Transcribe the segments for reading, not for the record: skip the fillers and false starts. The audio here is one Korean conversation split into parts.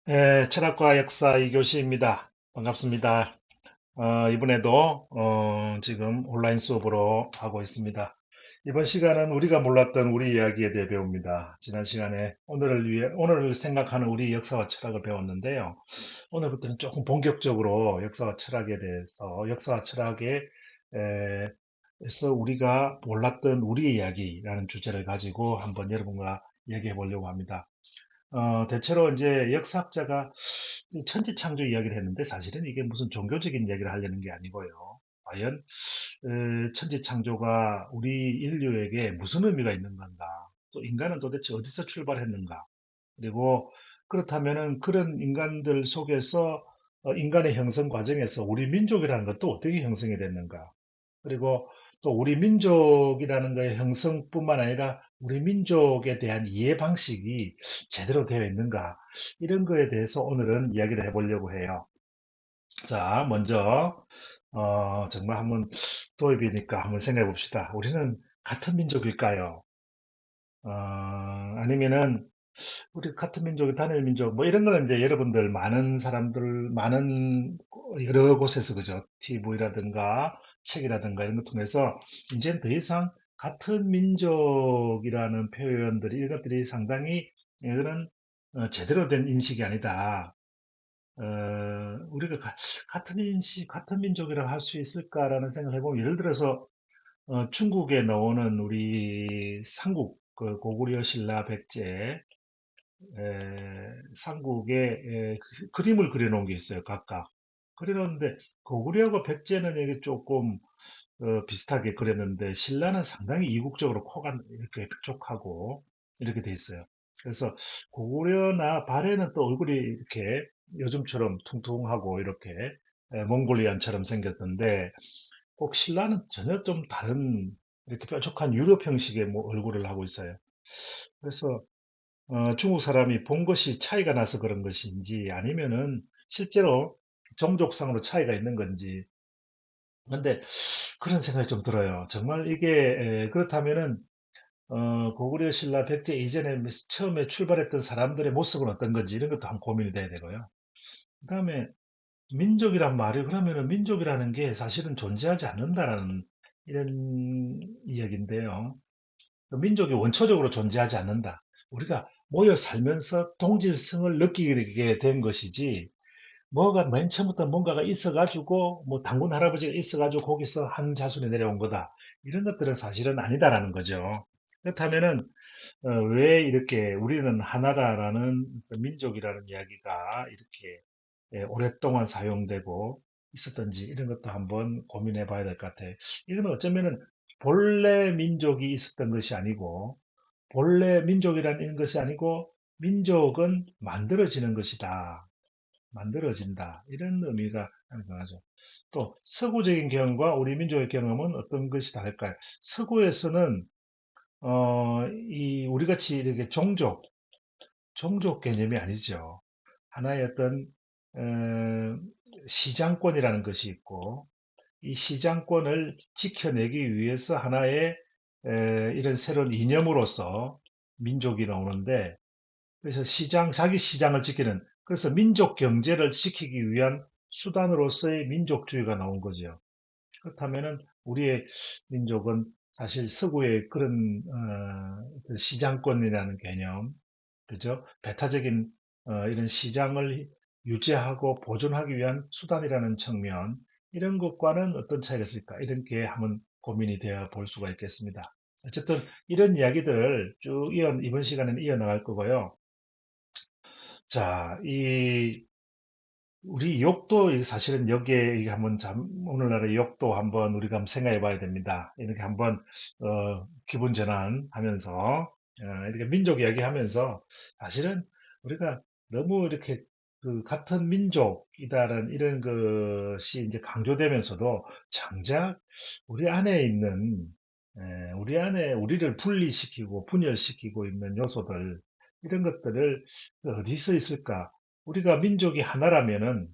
철학과 역사 2교시입니다. 반갑습니다. 이번에도 지금 온라인 수업으로 하고 있습니다. 이번 시간은 우리가 몰랐던 우리 이야기에 대해 배웁니다. 지난 시간에 오늘을 생각하는 우리 역사와 철학을 배웠는데요. 오늘부터는 조금 본격적으로 역사와 철학에 대해서 역사와 철학에 에서 우리가 몰랐던 우리 이야기라는 주제를 가지고 한번 여러분과 얘기해 보려고 합니다. 대체로 이제 역사학자가 이 천지창조 이야기를 했는데 사실은 이게 무슨 종교적인 이야기를 하려는 게 아니고요. 과연 천지창조가 우리 인류에게 무슨 의미가 있는 건가? 또 인간은 도대체 어디서 출발했는가? 그리고 그렇다면은 그런 인간들 속에서 인간의 형성 과정에서 우리 민족이라는 것도 어떻게 형성이 됐는가? 그리고 또 우리 민족이라는 거의 형성뿐만 아니라 우리 민족에 대한 이해 방식이 제대로 되어 있는가? 이런 거에 대해서 오늘은 이야기를 해보려고 해요. 자, 먼저 정말 한번 도입이니까 한번 생각해 봅시다. 우리는 같은 민족일까요? 아니면은 우리 같은 민족이 단일 민족 뭐 이런 거는 이제 여러분들 많은 사람들 많은 여러 곳에서 그죠 TV라든가 책이라든가 이런 거 통해서 이제는 더 이상 같은 민족이라는 표현들이 이것들이 상당히 이거는 제대로 된 인식이 아니다. 우리가 같은 인식, 같은 민족이라고 할 수 있을까라는 생각을 해보면 예를 들어서 중국에 나오는 우리 삼국 그 고구려 신라 백제 삼국에 그림을 그려놓은 게 있어요, 각각. 그려놓는데, 고구려하고 백제는 이게 조금, 비슷하게 그렸는데, 신라는 상당히 이국적으로 코가 이렇게 뾰족하고, 이렇게 돼 있어요. 그래서, 고구려나 발해는 또 얼굴이 이렇게 요즘처럼 퉁퉁하고, 이렇게, 몽골리안처럼 생겼던데, 꼭 신라는 전혀 좀 다른, 이렇게 뾰족한 유럽 형식의 뭐 얼굴을 하고 있어요. 그래서, 중국 사람이 본 것이 차이가 나서 그런 것인지 아니면은 실제로 종족상으로 차이가 있는 건지. 근데 그런 생각이 좀 들어요. 정말 이게 그렇다면은 고구려 신라 백제 이전에 처음에 출발했던 사람들의 모습은 어떤 건지 이런 것도 한번 고민이 돼야 되고요. 그다음에 민족이란 말이 그러면은 민족이라는 게 사실은 존재하지 않는다라는 이런 이야기인데요. 민족이 원초적으로 존재하지 않는다. 우리가 모여 살면서 동질성을 느끼게 된 것이지, 뭐가 맨 처음부터 뭔가가 있어가지고, 뭐 당군 할아버지가 있어가지고 거기서 한 자손이 내려온 거다. 이런 것들은 사실은 아니다라는 거죠. 그렇다면은, 왜 이렇게 우리는 하나다라는 어떤 민족이라는 이야기가 이렇게 오랫동안 사용되고 있었던지 이런 것도 한번 고민해 봐야 될 것 같아요. 이러면 어쩌면은 본래 민족이 있었던 것이 아니고, 본래 민족이라는 것이 아니고 민족은 만들어지는 것이다. 만들어진다. 이런 의미가 강하죠. 또 서구적인 경험과 우리 민족의 경험은 어떤 것이 다를까요? 서구에서는 이 우리 같이 이렇게 종족 개념이 아니죠. 하나의 어떤 어, 시장권이라는 것이 있고 이 시장권을 지켜내기 위해서 하나의 이런 새로운 이념으로서 민족이 나오는데 그래서 자기 시장을 지키는, 그래서 민족 경제를 지키기 위한 수단으로서의 민족주의가 나온 거죠. 그렇다면은 우리의 민족은 사실 서구의 그런 어떤 시장권이라는 개념, 그죠? 배타적인 이런 시장을 유지하고 보존하기 위한 수단이라는 측면, 이런 것과는 어떤 차이가 있을까? 이렇게 한번 고민이 되어 볼 수가 있겠습니다. 어쨌든 이런 이야기들을 쭉 이번 시간에는 이어나갈 거고요. 자, 우리 욕도 사실은 여기에 이게 한번 오늘날의 욕도 한번 우리가 한번 생각해 봐야 됩니다. 이렇게 한번 기분 전환하면서 이렇게 민족 이야기하면서 사실은 우리가 너무 이렇게 그 같은 민족이다라는 이런 것이 이제 강조되면서도 정작 우리 안에 있는 우리 안에 우리를 분리시키고 분열시키고 있는 요소들 이런 것들을 어디서 있을까? 우리가 민족이 하나라면은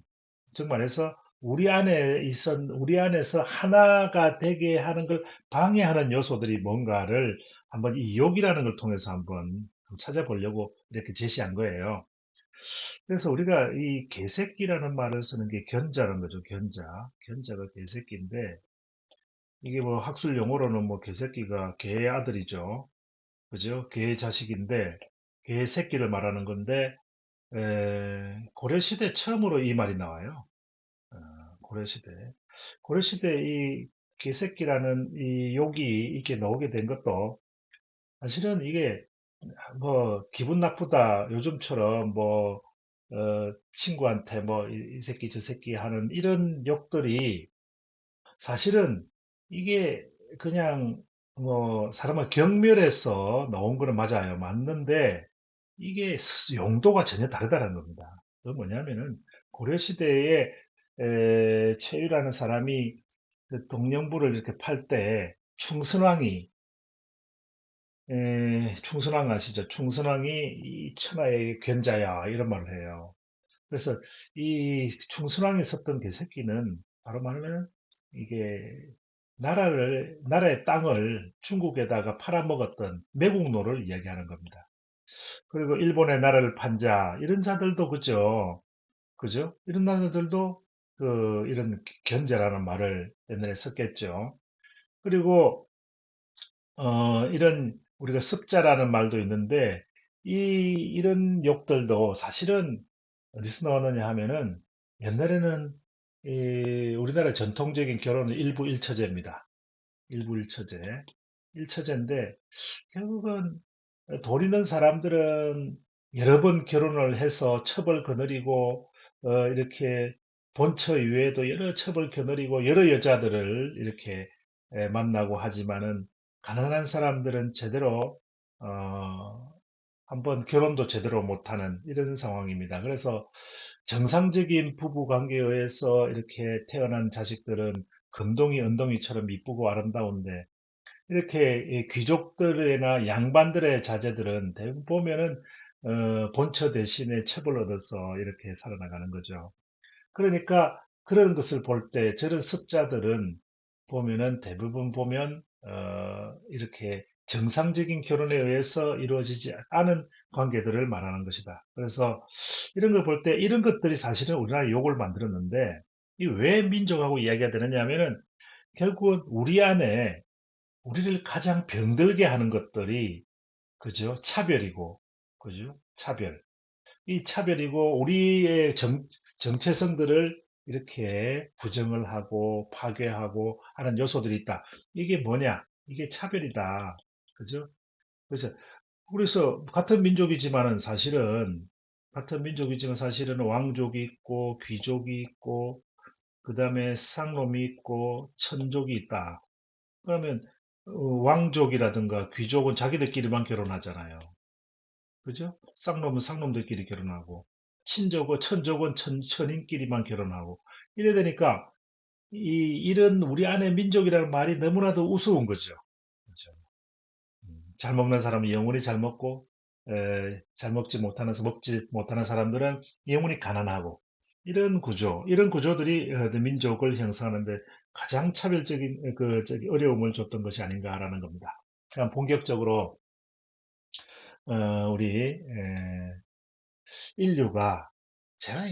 정말 해서 우리 안에서 하나가 되게 하는 걸 방해하는 요소들이 뭔가를 한번 이 욕이라는 걸 통해서 한번 찾아보려고 이렇게 제시한 거예요. 그래서 우리가 이 개새끼라는 말을 쓰는 게 견자라는 거죠. 견자가 개새끼인데, 이게 뭐 학술 용어로는 뭐 개새끼가 개의 아들이죠. 그죠? 개의 자식인데, 개의 새끼를 말하는 건데, 고려시대 처음으로 이 말이 나와요. 어, 고려시대. 고려시대 이 개새끼라는 이 욕이 이렇게 나오게 된 것도 사실은 이게 뭐 기분 나쁘다 요즘처럼 뭐 친구한테 뭐 이 새끼 저 새끼 하는 이런 욕들이 사실은 이게 그냥 뭐 사람을 경멸해서 나온 거는 맞아요. 맞는데 이게 용도가 전혀 다르다는 겁니다. 그 뭐냐면은 고려시대에 최유라는 사람이 그 동령부를 이렇게 팔 때 충선왕이 충선왕 아시죠? 충선왕이 이 천하의 견자야 이런 말을 해요. 그래서 이 충선왕이 썼던 개새끼는 바로 말하면 이게 나라의 땅을 중국에다가 팔아먹었던 매국노를 이야기하는 겁니다. 그리고 일본의 나라를 판자 이런 자들도 그죠? 이런 나라들도 이런 견제라는 말을 옛날에 썼겠죠. 그리고 이런 우리가 습자라는 말도 있는데 이런 욕들도 사실은 어디서 나오느냐 하면은 옛날에는 우리나라 전통적인 결혼은 일부 일처제입니다. 일부 일처제. 일처제인데 결국은 돈 있는 사람들은 여러 번 결혼을 해서 첩을 거느리고 이렇게 본처 이외에도 여러 첩을 거느리고 여러 여자들을 이렇게 만나고 하지만은 가난한 사람들은 제대로 어, 한번 결혼도 제대로 못하는 이런 상황입니다. 그래서 정상적인 부부 관계에 의해서 이렇게 태어난 자식들은 금동이 은동이처럼 이쁘고 아름다운데 이렇게 귀족들이나 양반들의 자제들은 대부분 보면은 본처 대신에 첩을 얻어서 이렇게 살아나가는 거죠. 그러니까 그런 것을 볼 때 저런 습자들은 보면은 대부분 보면 이렇게 정상적인 결혼에 의해서 이루어지지 않은 관계들을 말하는 것이다. 그래서 이런 걸 볼 때 이런 것들이 사실은 우리나라 욕을 만들었는데 이 왜 민족하고 이야기가 되느냐 하면은 결국은 우리 안에 우리를 가장 병들게 하는 것들이 그죠? 차별이고 그죠? 차별. 이 차별이고 우리의 정체성들을 이렇게 부정을 하고 파괴하고 하는 요소들이 있다. 이게 뭐냐? 이게 차별이다. 그죠? 그래서 같은 민족이지만 사실은 왕족이 있고 귀족이 있고 그다음에 쌍놈이 있고 천족이 있다. 그러면 왕족이라든가 귀족은 자기들끼리만 결혼하잖아요. 그죠? 쌍놈은 쌍놈들끼리 결혼하고 친족은 천족은 천인끼리만 결혼하고 이래 되니까 이런 우리 안에 민족이라는 말이 너무나도 우스운 거죠. 그죠? 잘 먹는 사람은 영원히 잘 먹고 먹지 못하는 사람들은 영원히 가난하고 이런 구조들이 민족을 형성하는데 가장 차별적인 어려움을 줬던 것이 아닌가라는 겁니다. 그냥 본격적으로 우리 인류가 제가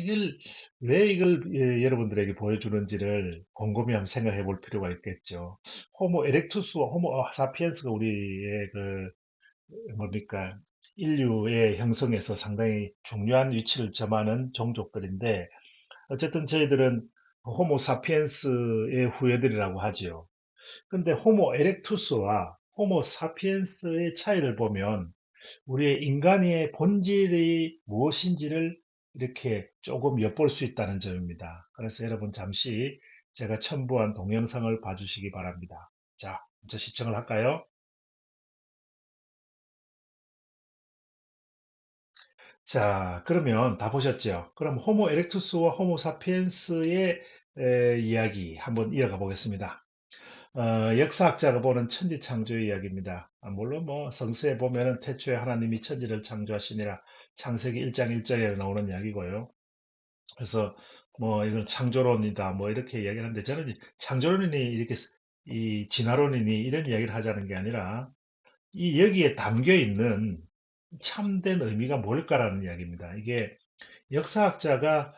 왜 이걸 여러분들에게 보여주는지를 곰곰이 한번 생각해 볼 필요가 있겠죠. 호모 에렉투스와 호모 사피엔스가 우리의 뭡니까 인류의 형성에서 상당히 중요한 위치를 점하는 종족들인데 어쨌든 저희들은 호모 사피엔스의 후예들이라고 하지요. 근데 호모 에렉투스와 호모 사피엔스의 차이를 보면 우리의 인간의 본질이 무엇인지를 이렇게 조금 엿볼 수 있다는 점입니다. 그래서 여러분 잠시 제가 첨부한 동영상을 봐주시기 바랍니다. 자, 먼저 시청을 할까요? 자, 그러면 다 보셨죠? 그럼 호모 에렉투스와 호모 사피엔스의 이야기 한번 이어가 보겠습니다. 역사학자가 보는 천지 창조의 이야기입니다. 물론 뭐 성서에 보면은 태초에 하나님이 천지를 창조하시니라 창세기 1장 1절에 나오는 이야기고요. 그래서 뭐 이건 창조론이다 뭐 이렇게 이야기를 하는데 저는 창조론이니 이렇게 이 진화론이니 이런 이야기를 하자는 게 아니라 이 여기에 담겨 있는 참된 의미가 뭘까라는 이야기입니다. 이게 역사학자가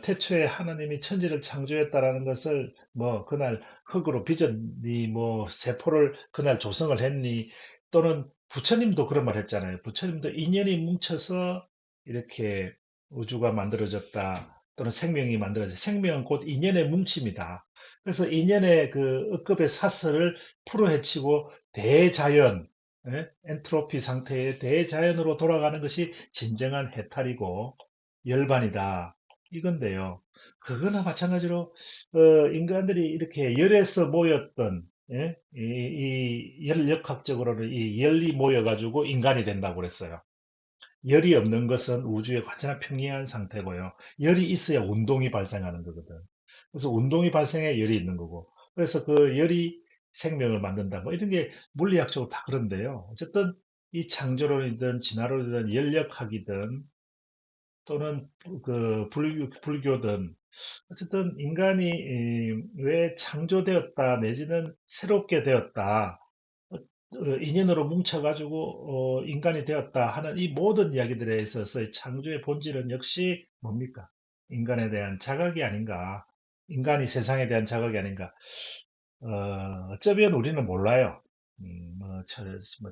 태초에 하나님이 천지를 창조했다라는 것을 뭐 그날 흙으로 빚었니 뭐 세포를 그날 조성을 했니 또는 부처님도 그런 말 했잖아요. 부처님도 인연이 뭉쳐서 이렇게 우주가 만들어졌다 또는 생명이 만들어졌다. 생명은 곧 인연의 뭉침이다. 그래서 인연의 그 억급의 사슬을 풀어헤치고 대자연, 엔트로피 상태의 대자연으로 돌아가는 것이 진정한 해탈이고 열반이다. 이건데요. 그거나 마찬가지로 인간들이 이렇게 열에서 모였던 예? 이 열역학적으로는 이 열이 모여가지고 인간이 된다고 그랬어요. 열이 없는 것은 우주의 완전한 평이한 상태고요. 열이 있어야 운동이 발생하는 거거든. 그래서 운동이 발생해야 열이 있는 거고. 그래서 그 열이 생명을 만든다. 뭐 이런 게 물리학적으로 다 그런데요. 어쨌든 이 창조론이든 진화론이든 열역학이든 또는 그 불교든 어쨌든 인간이 왜 창조되었다 내지는 새롭게 되었다 인연으로 뭉쳐가지고 인간이 되었다 하는 이 모든 이야기들에 있어서 창조의 본질은 역시 뭡니까? 인간에 대한 자각이 아닌가? 인간이 세상에 대한 자각이 아닌가? 어쩌면 우리는 몰라요. 뭐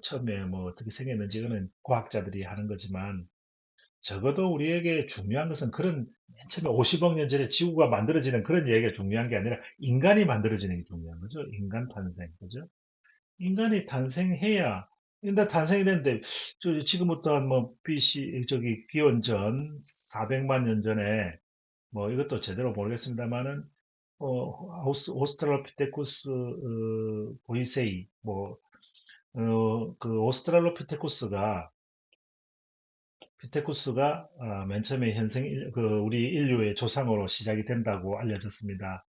처음에 뭐 어떻게 생겼는지 그는 과학자들이 하는 거지만 적어도 우리에게 중요한 것은 그런 맨 처음에 50억 년 전에 지구가 만들어지는 그런 얘기가 중요한 게 아니라 인간이 만들어지는 게 중요한 거죠. 인간 탄생, 그죠? 인간이 탄생해야 일단 탄생이 됐는데 지금부터 한뭐 BC 저기 기원전 400만 년 전에 뭐 이것도 제대로 모르겠습니다만은 오스트랄로피테쿠스 보이세이 그 오스트랄로피테쿠스가 피테쿠스가 맨 처음에 그 우리 인류의 조상으로 시작이 된다고 알려졌습니다.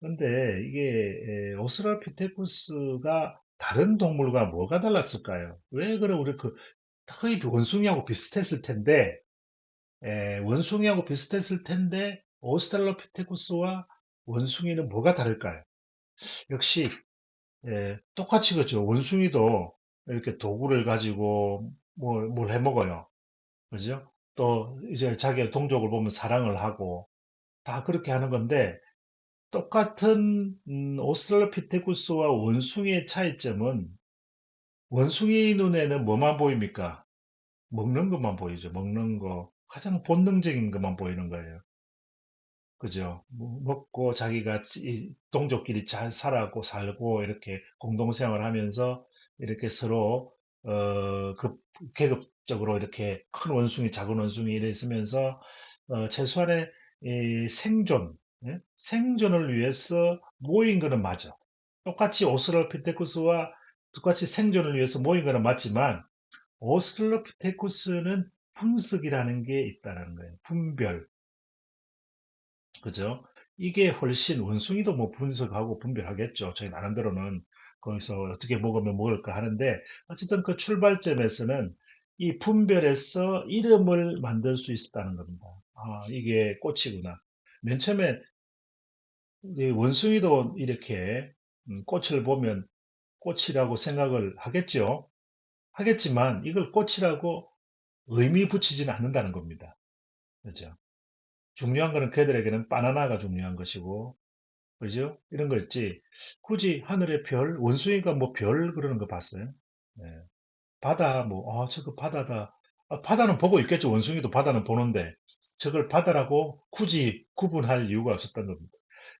그런데 이게 오스트랄로피테쿠스가 다른 동물과 뭐가 달랐을까요? 왜 그래 우리 그 거의 원숭이하고 비슷했을 텐데 원숭이하고 비슷했을 텐데 오스트랄로피테쿠스와 원숭이는 뭐가 다를까요? 역시 똑같이 그죠. 원숭이도 이렇게 도구를 가지고 뭘 해먹어요. 그죠? 또 이제 자기의 동족을 보면 사랑을 하고 다 그렇게 하는 건데 똑같은 오스트랄로피테쿠스와 원숭이의 차이점은 원숭이 눈에는 뭐만 보입니까? 먹는 것만 보이죠. 먹는 거. 가장 본능적인 것만 보이는 거예요. 그죠? 먹고 자기가 동족끼리 잘 살아고 살고 이렇게 공동생활을 하면서 이렇게 서로 그 계급적으로 이렇게 큰 원숭이, 작은 원숭이 이래 있으면서 최소한의 이 생존, 예? 생존을 위해서 모인 거는 맞아. 똑같이 오스트랄로피테쿠스와 똑같이 생존을 위해서 모인 거는 맞지만 오스트랄로피테쿠스는 풍습이라는 게 있다는 거예요. 분별. 그죠? 이게 훨씬 원숭이도 뭐 분석하고 분별하겠죠. 저희 나름대로는 거기서 어떻게 먹으면 먹을까 하는데 어쨌든 그 출발점에서는 이 분별에서 이름을 만들 수 있었다는 겁니다. 아, 이게 꽃이구나. 맨 처음에 이 원숭이도 이렇게 꽃을 보면 꽃이라고 생각을 하겠죠. 하겠지만 이걸 꽃이라고 의미 붙이지는 않는다는 겁니다. 그죠? 중요한 거는 그들에게는 바나나가 중요한 것이고 그죠? 이런 거 있지. 굳이 하늘의 별, 원숭이가 뭐 별 그러는 거 봤어요? 네. 바다, 뭐, 저거 바다다. 바다는 보고 있겠죠. 원숭이도 바다는 보는데, 저걸 바다라고 굳이 구분할 이유가 없었던 겁니다.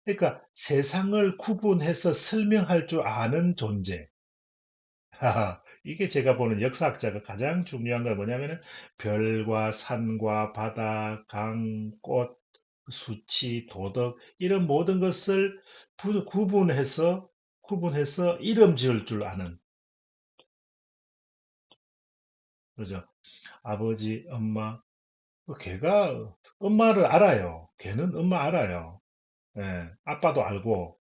그러니까 세상을 구분해서 설명할 줄 아는 존재. 이게 제가 보는 역사학자가 가장 중요한 건 뭐냐면은 별과 산과 바다, 강, 꽃, 수치, 도덕 이런 모든 것을 구분해서 이름 지을 줄 아는 그죠? 아버지, 엄마, 걔가 엄마를 알아요. 걔는 엄마 알아요. 예, 아빠도 알고.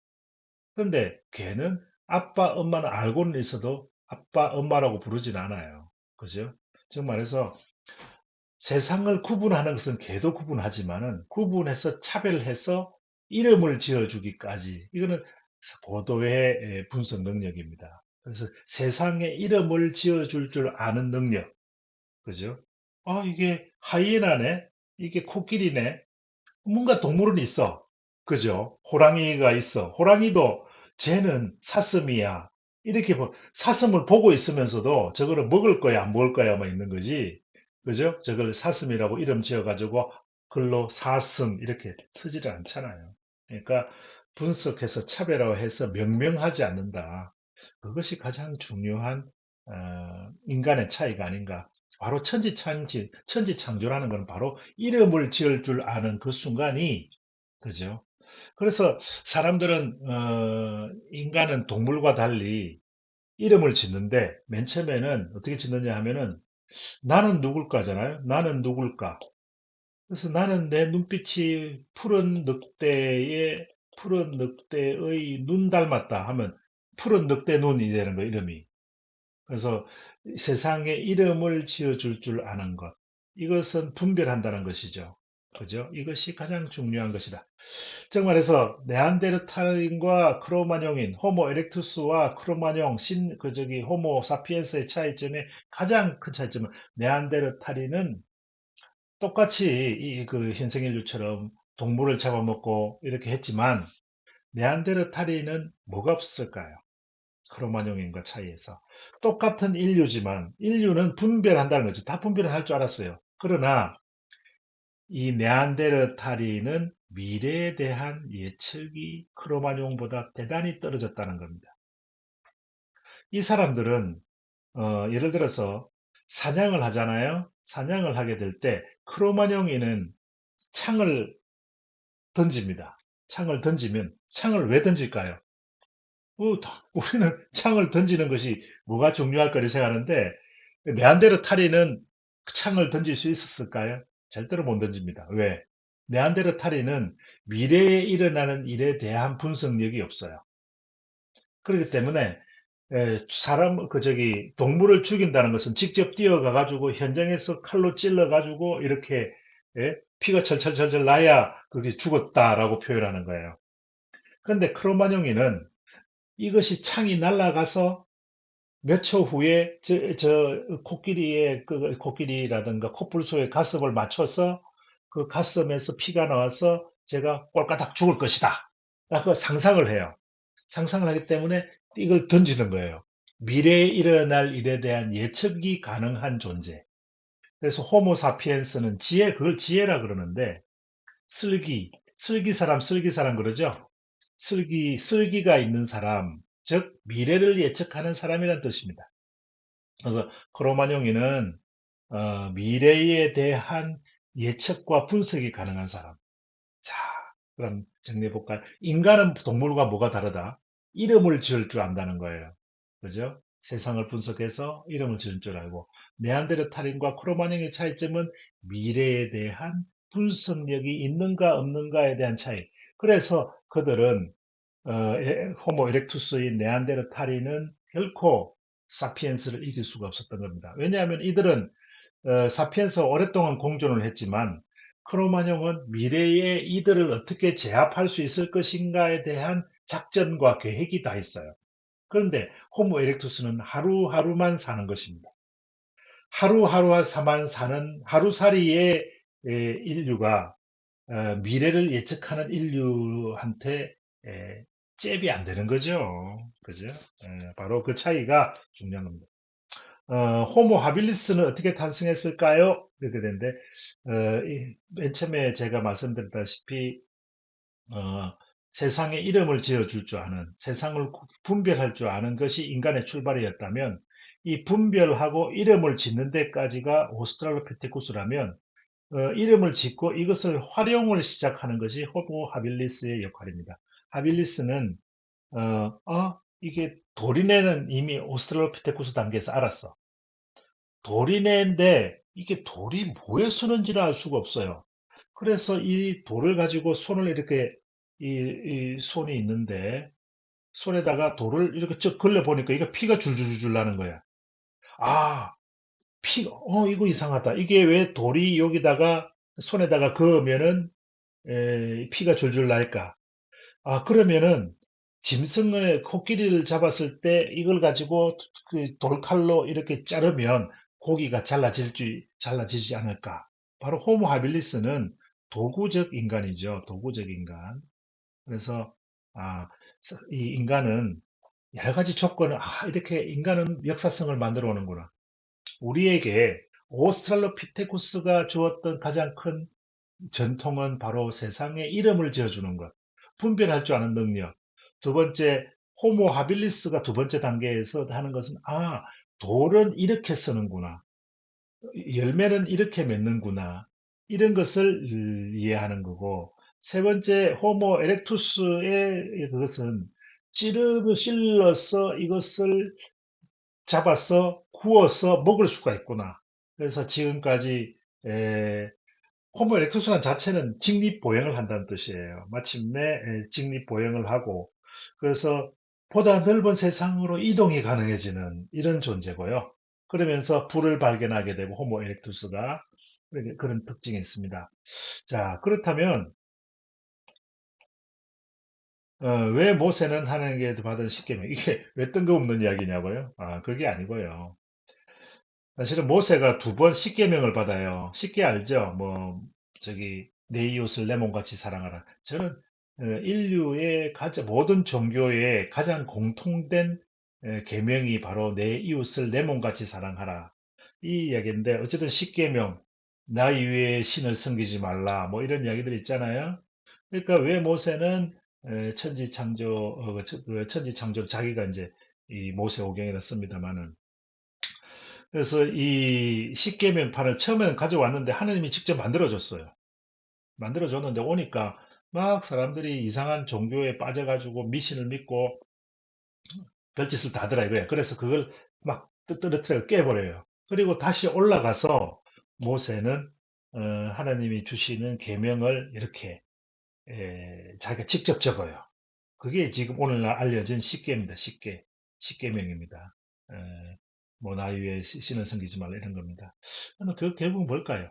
근데 걔는 아빠, 엄마는 알고는 있어도 아빠, 엄마라고 부르진 않아요. 그죠? 즉 말해서 세상을 구분하는 것은 걔도 구분하지만은 구분해서 차별해서 이름을 지어주기까지 이거는 고도의 분석 능력입니다. 그래서 세상에 이름을 지어줄 줄 아는 능력, 그죠? 이게 하이에나네. 이게 코끼리네. 뭔가 동물은 있어. 그죠? 호랑이가 있어. 호랑이도 쟤는 사슴이야. 이렇게 사슴을 보고 있으면서도 저거를 먹을 거야, 안 먹을 거야만 있는 거지. 그죠? 저걸 사슴이라고 이름 지어가지고 글로 사슴 이렇게 쓰지를 않잖아요. 그러니까 분석해서 차별화해서 명명하지 않는다. 그것이 가장 중요한 인간의 차이가 아닌가. 바로 천지창조라는 것은 바로 이름을 지을 줄 아는 그 순간이, 그죠? 그래서 사람들은 인간은 동물과 달리 이름을 짓는데 맨 처음에는 어떻게 짓느냐 하면은 나는 누굴까잖아요. 나는 누굴까? 그래서 나는 내 눈빛이 푸른 늑대의 눈 닮았다 하면 푸른 늑대 눈이 되는 거 이름이. 그래서 세상에 이름을 지어줄 줄 아는 것. 이것은 분별한다는 것이죠. 그죠? 이것이 가장 중요한 것이다. 즉 말해서 네안데르탈인과 크로마뇽인, 호모 에렉투스와 크로마뇽, 호모 사피엔스의 차이점의 가장 큰 차이점은 네안데르탈인은 똑같이 그 현생인류처럼 동물을 잡아먹고 이렇게 했지만 네안데르탈인은 뭐가 없었을까요? 크로마뇽인과 차이에서 똑같은 인류지만 인류는 분별한다는 거죠. 다 분별을 할 줄 알았어요. 그러나 이 네안데르탈인은 미래에 대한 예측이 크로마뇽보다 대단히 떨어졌다는 겁니다. 이 사람들은 예를 들어서 사냥을 하잖아요. 사냥을 하게 될 때 크로마뇽인은 창을 던집니다. 창을 던지면 창을 왜 던질까요? 우리는 창을 던지는 것이 뭐가 중요할 거리 생각하는데 네안데르탈인은 창을 던질 수 있었을까요? 절대로 못 던집니다. 왜? 네안데르탈인은 미래에 일어나는 일에 대한 분석력이 없어요. 그렇기 때문에 동물을 죽인다는 것은 직접 뛰어가 가지고 현장에서 칼로 찔러 가지고 이렇게 피가 철철철철 나야 그게 죽었다라고 표현하는 거예요. 그런데 크로마뇽이는 이것이 창이 날아가서 몇 초 후에 코끼리라든가 코뿔소의 가슴을 맞춰서 그 가슴에서 피가 나와서 제가 꼴까닥 죽을 것이다. 라고 상상을 해요. 상상을 하기 때문에 이걸 던지는 거예요. 미래에 일어날 일에 대한 예측이 가능한 존재. 그래서 호모 사피엔스는 그걸 지혜라 그러는데 슬기사람 그러죠. 슬기가 있는 사람, 즉 미래를 예측하는 사람이란 뜻입니다. 그래서 크로마뇽이는 미래에 대한 예측과 분석이 가능한 사람. 자, 그럼 정리해볼까요? 인간은 동물과 뭐가 다르다? 이름을 지을 줄 안다는 거예요. 그죠? 세상을 분석해서 이름을 지을 줄 알고. 네안데르탈인과 크로마뇽의 차이점은 미래에 대한 분석력이 있는가 없는가에 대한 차이. 그래서 그들은 호모 에렉투스인 네안데르탈인은 결코 사피엔스를 이길 수가 없었던 겁니다. 왜냐하면 이들은 사피엔스와 오랫동안 공존을 했지만 크로마뇽은 미래에 이들을 어떻게 제압할 수 있을 것인가에 대한 작전과 계획이 다 있어요. 그런데 호모 에렉투스는 하루하루만 사는 것입니다. 하루하루만 사는 하루살이의 인류가 미래를 예측하는 인류한테 잽이 안 되는 거죠. 그죠? 바로 그 차이가 중요한 겁니다. 호모 하빌리스는 어떻게 탄생했을까요? 이렇게 되는데, 맨 처음에 제가 말씀드렸다시피, 어, 세상에 이름을 지어줄 줄 아는, 세상을 분별할 줄 아는 것이 인간의 출발이었다면, 이 분별하고 이름을 짓는 데까지가 오스트랄로피테쿠스라면, 이름을 짓고 이것을 활용을 시작하는 것이 호모 하빌리스의 역할입니다. 하빌리스는, 이게 도리네는 이미 오스트랄로피테쿠스 단계에서 알았어. 돌이네인데 이게 돌이 뭐에 쓰는지를 알 수가 없어요. 그래서 이 돌을 가지고 손을 이렇게 이 손이 있는데 손에다가 돌을 이렇게 쭉 걸려 보니까 이거 피가 줄줄줄 나는 거야. 아, 이거 이상하다. 이게 왜 돌이 여기다가 손에다가 그으면은 피가 줄줄 날까? 그러면은 코끼리를 잡았을 때 이걸 가지고 그 돌칼로 이렇게 자르면 고기가 잘라지지 않을까? 바로 호모 하빌리스는 도구적 인간이죠. 도구적 인간. 그래서 아, 이 인간은 여러 가지 조건을 이렇게 인간은 역사성을 만들어 오는구나. 우리에게 오스트랄로피테쿠스가 주었던 가장 큰 전통은 바로 세상에 이름을 지어주는 것, 분별할 줄 아는 능력. 두 번째, 호모 하빌리스가 두 번째 단계에서 하는 것은 돌은 이렇게 쓰는구나. 열매는 이렇게 맺는구나. 이런 것을 이해하는 거고, 세 번째, 호모 에렉투스의 그것은 찌르고 찔러서 이것을 잡아서 구워서 먹을 수가 있구나. 그래서 지금까지 호모 에렉투스란 자체는 직립보행을 한다는 뜻이에요. 마침내 직립보행을 하고 그래서 보다 넓은 세상으로 이동이 가능해지는 이런 존재고요. 그러면서 불을 발견하게 되고 호모 에렉투스가 그런 특징이 있습니다. 자, 그렇다면 왜 모세는 하나님께 받은 십계명 이게 왜 뜬금없는 이야기냐고요? 그게 아니고요. 사실은 모세가 두 번 십계명을 받아요. 십계 알죠? 뭐 저기 내 이웃을 내 몸같이 사랑하라. 저는 인류의 모든 종교의 가장 공통된 계명이 바로 내 이웃을 내 몸같이 사랑하라. 이 이야기인데 어쨌든 십계명 나 이외에 신을 섬기지 말라 뭐 이런 이야기들 있잖아요. 그러니까 왜 모세는 천지창조 천지창조 자기가 이제 이 모세오경에다 씁니다만은 그래서 이 십계명판을 처음에는 가져왔는데 하나님이 직접 만들어줬어요. 만들어줬는데 오니까 막 사람들이 이상한 종교에 빠져가지고 미신을 믿고 별짓을 다 하더라 이거야. 그래서 그걸 막 떨어뜨려 깨버려요. 그리고 다시 올라가서 모세는 하나님이 주시는 계명을 이렇게 자기가 직접 적어요. 그게 지금 오늘날 알려진 십계입니다. 십계명입니다. 뭐 나 위에 신을 섬기지 말라 이런 겁니다. 그 결국은 뭘까요?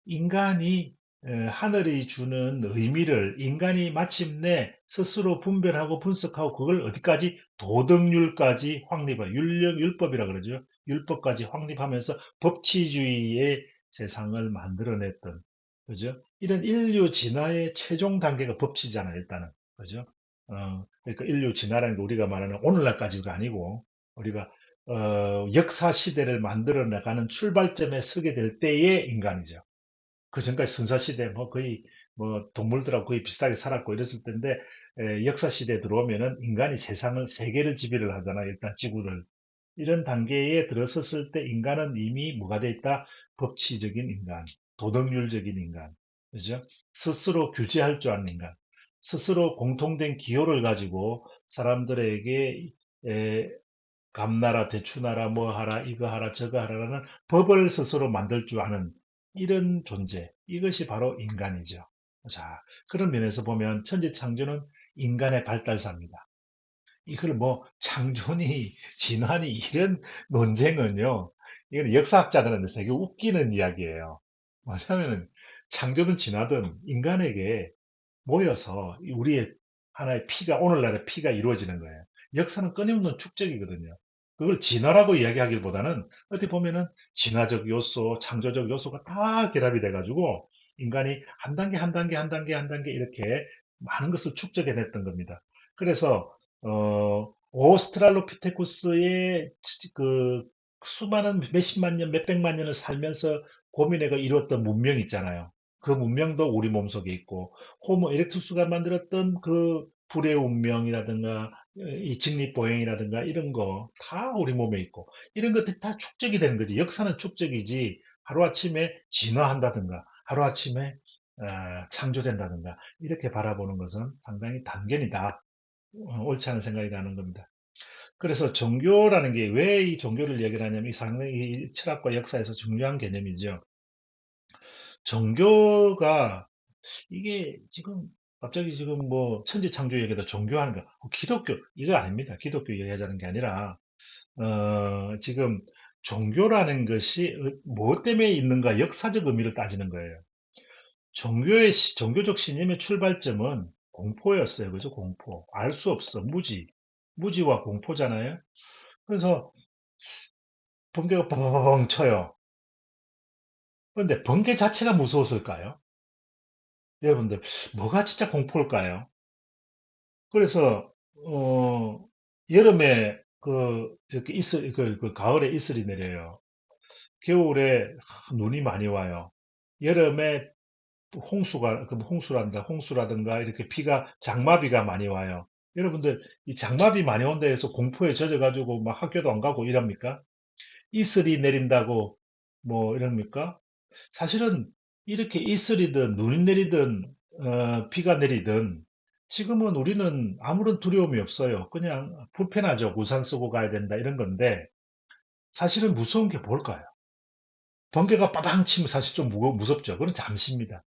인간이 하늘이 주는 의미를 인간이 마침내 스스로 분별하고 분석하고 그걸 어디까지 도덕률까지 확립하 율법이라 그러죠. 율법까지 확립하면서 법치주의의 세상을 만들어냈던 그죠? 이런 인류 진화의 최종 단계가 법치잖아요, 일단은. 그죠? 그러니까 인류 진화라는 게 우리가 말하는 오늘날까지가 아니고 우리가 역사 시대를 만들어 나가는 출발점에 서게 될 때의 인간이죠. 그 전까지 선사시대 뭐 거의 뭐 동물들하고 거의 비슷하게 살았고 이랬을 텐데 역사 시대에 들어오면은 인간이 세상을 세계를 지배를 하잖아요. 일단 지구를 이런 단계에 들어섰을 때 인간은 이미 뭐가 돼 있다? 법치적인 인간, 도덕률적인 인간, 그죠? 스스로 규제할 줄 아는 인간, 스스로 공통된 기호를 가지고 사람들에게 감나라, 대추나라, 뭐 하라, 이거 하라, 저거 하라라는 법을 스스로 만들 줄 아는 이런 존재. 이것이 바로 인간이죠. 자, 그런 면에서 보면 천지창조는 인간의 발달사입니다. 이걸 뭐 창조니 진화니 이런 논쟁은요. 이건 역사학자들한테 되게 웃기는 이야기예요. 뭐냐면은 창조든 진화든 인간에게 모여서 우리의 하나의 피가 오늘날의 피가 이루어지는 거예요. 역사는 끊임없는 축적이거든요. 그걸 진화라고 이야기하기보다는 어떻게 보면은 진화적 요소, 창조적 요소가 다 결합이 돼가지고 인간이 한 단계 한 단계 한 단계 한 단계 이렇게 많은 것을 축적해냈던 겁니다. 그래서 오스트랄로피테쿠스의 그 수많은 몇십만 년, 몇백만 년을 살면서 고민해가 이루었던 문명 있잖아요. 그 문명도 우리 몸속에 있고 호모 에렉투스가 만들었던 그 불의 운명이라든가 이 직립보행이라든가 이런 거 다 우리 몸에 있고 이런 것들이 다 축적이 되는 거지. 역사는 축적이지 하루아침에 진화한다든가 하루아침에 창조된다든가 이렇게 바라보는 것은 상당히 단견이다. 옳지 않은 생각이 나는 겁니다. 그래서 종교라는 게 왜 이 종교를 얘기를 하냐면 이 상당히 이 철학과 역사에서 중요한 개념이죠. 종교가 이게 지금 갑자기 지금 뭐 천지창조 얘기다 종교하는 거 기독교 이거 아닙니다. 기독교 얘기하자는 게 아니라 지금 종교라는 것이 무엇 때문에 있는가 역사적 의미를 따지는 거예요. 종교적 신념의 출발점은 공포였어요. 그죠? 공포. 알 수 없어. 무지와 공포잖아요. 그래서 번개가 뻥 쳐요. 그런데 번개 자체가 무서웠을까요? 여러분들, 뭐가 진짜 공포일까요? 그래서, 여름에, 이렇게 그 가을에 이슬이 내려요. 겨울에 눈이 많이 와요. 여름에 홍수라든가 이렇게 장마비가 많이 와요. 여러분들, 이 장마비 많이 온다 해서 공포에 젖어가지고 막 학교도 안 가고 이럽니까? 이슬이 내린다고 뭐 이럽니까? 사실은 이렇게 이슬이든 눈이 내리든 비가 내리든 지금은 우리는 아무런 두려움이 없어요. 그냥 불편하죠. 우산 쓰고 가야 된다 이런 건데 사실은 무서운 게 뭘까요? 번개가 빠방 치면 사실 좀 무섭죠. 그건 잠시입니다.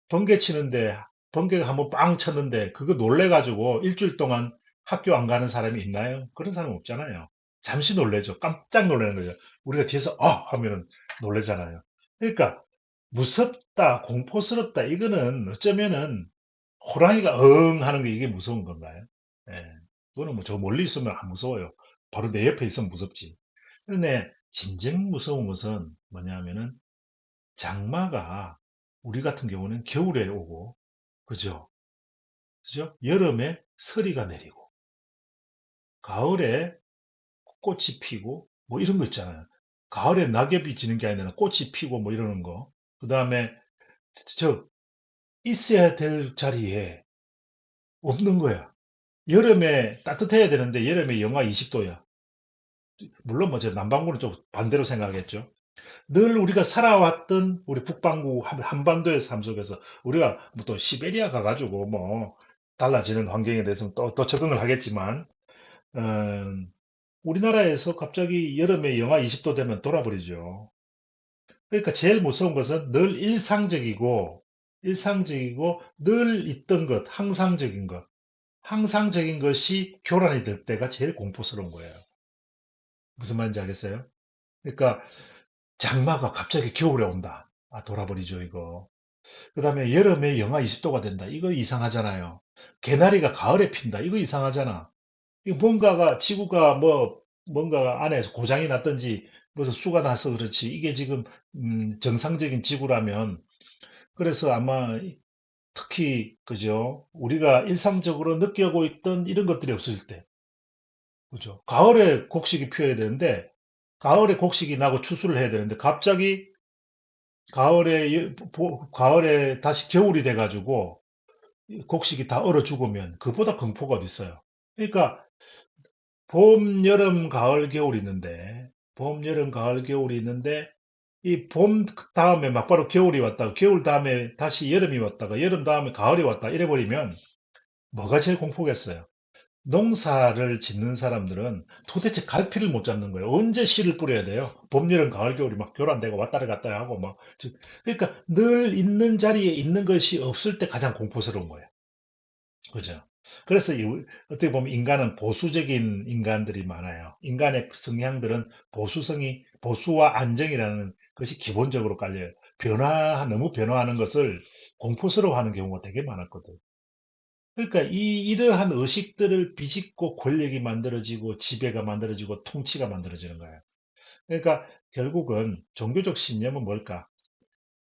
번개 치는데 번개가 한번 빵 쳤는데 그거 놀래가지고 일주일 동안 학교 안 가는 사람이 있나요? 그런 사람 없잖아요. 잠시 놀래죠. 깜짝 놀라는 거죠. 우리가 뒤에서 하면은 놀래잖아요. 그러니까 무섭다, 공포스럽다 이거는 어쩌면은 호랑이가 하는 게 이게 무서운 건가요? 예. 그거는 뭐 저 멀리 있으면 안 무서워요. 바로 내 옆에 있으면 무섭지. 근데 진정 무서운 것은 뭐냐면은 장마가 우리 같은 경우는 겨울에 오고, 그죠? 그죠? 여름에 서리가 내리고, 가을에 꽃이 피고, 뭐 이런 거 있잖아요. 가을에 낙엽이 지는 게 아니라 꽃이 피고 뭐 이러는 거. 그 다음에 저 있어야 될 자리에 없는 거야. 여름에 따뜻해야 되는데 여름에 영하 20도야. 물론 뭐 저 남반구는 좀 반대로 생각하겠죠. 늘 우리가 살아왔던 우리 북반구 한반도의 삶 속에서 우리가 뭐 또 시베리아 가가지고 뭐 달라지는 환경에 대해서는 또 적응을 하겠지만 우리나라에서 갑자기 여름에 영하 20도 되면 돌아버리죠. 그러니까 제일 무서운 것은 늘 일상적이고 늘 있던 것, 항상적인 것이 교란이 될 때가 제일 공포스러운 거예요. 무슨 말인지 알겠어요? 그러니까 장마가 갑자기 겨울에 온다. 아, 돌아버리죠, 이거. 그 다음에 여름에 영하 20도가 된다. 이거 이상하잖아요. 개나리가 가을에 핀다. 이거 이상하잖아. 이거 지구가 뭔가 안에서 고장이 났든지, 무슨 수가 나서 그렇지. 이게 지금, 정상적인 지구라면, 그래서 아마 특히, 그죠? 우리가 일상적으로 느끼고 있던 이런 것들이 없을 때, 그죠? 가을에 곡식이 피어야 되는데, 가을에 곡식이 나고 추수를 해야 되는데, 갑자기 가을에 다시 겨울이 돼가지고, 곡식이 다 얼어 죽으면 그보다 공포가 어디 있어요. 그러니까 봄, 여름, 가을, 겨울이 있는데 봄, 여름, 가을, 겨울이 있는데 이 봄 다음에 막바로 겨울이 왔다가 겨울 다음에 다시 여름이 왔다가 여름 다음에 가을이 왔다 이래 버리면 뭐가 제일 공포겠어요. 농사를 짓는 사람들은 도대체 갈피를 못 잡는 거예요. 언제 씨를 뿌려야 돼요? 봄, 여름, 가을, 겨울이 막 교란되고 왔다리 갔다 하고 막 그러니까 늘 있는 자리에 있는 것이 없을 때 가장 공포스러운 거예요. 그죠? 그래서 어떻게 보면 인간은 보수적인 인간들이 많아요. 인간의 성향들은 보수와 안정이라는 것이 기본적으로 깔려요. 너무 변화하는 것을 공포스러워하는 경우가 되게 많았거든. 그러니까 이러한 의식들을 비집고 권력이 만들어지고 지배가 만들어지고 통치가 만들어지는 거예요. 그러니까 결국은 종교적 신념은 뭘까?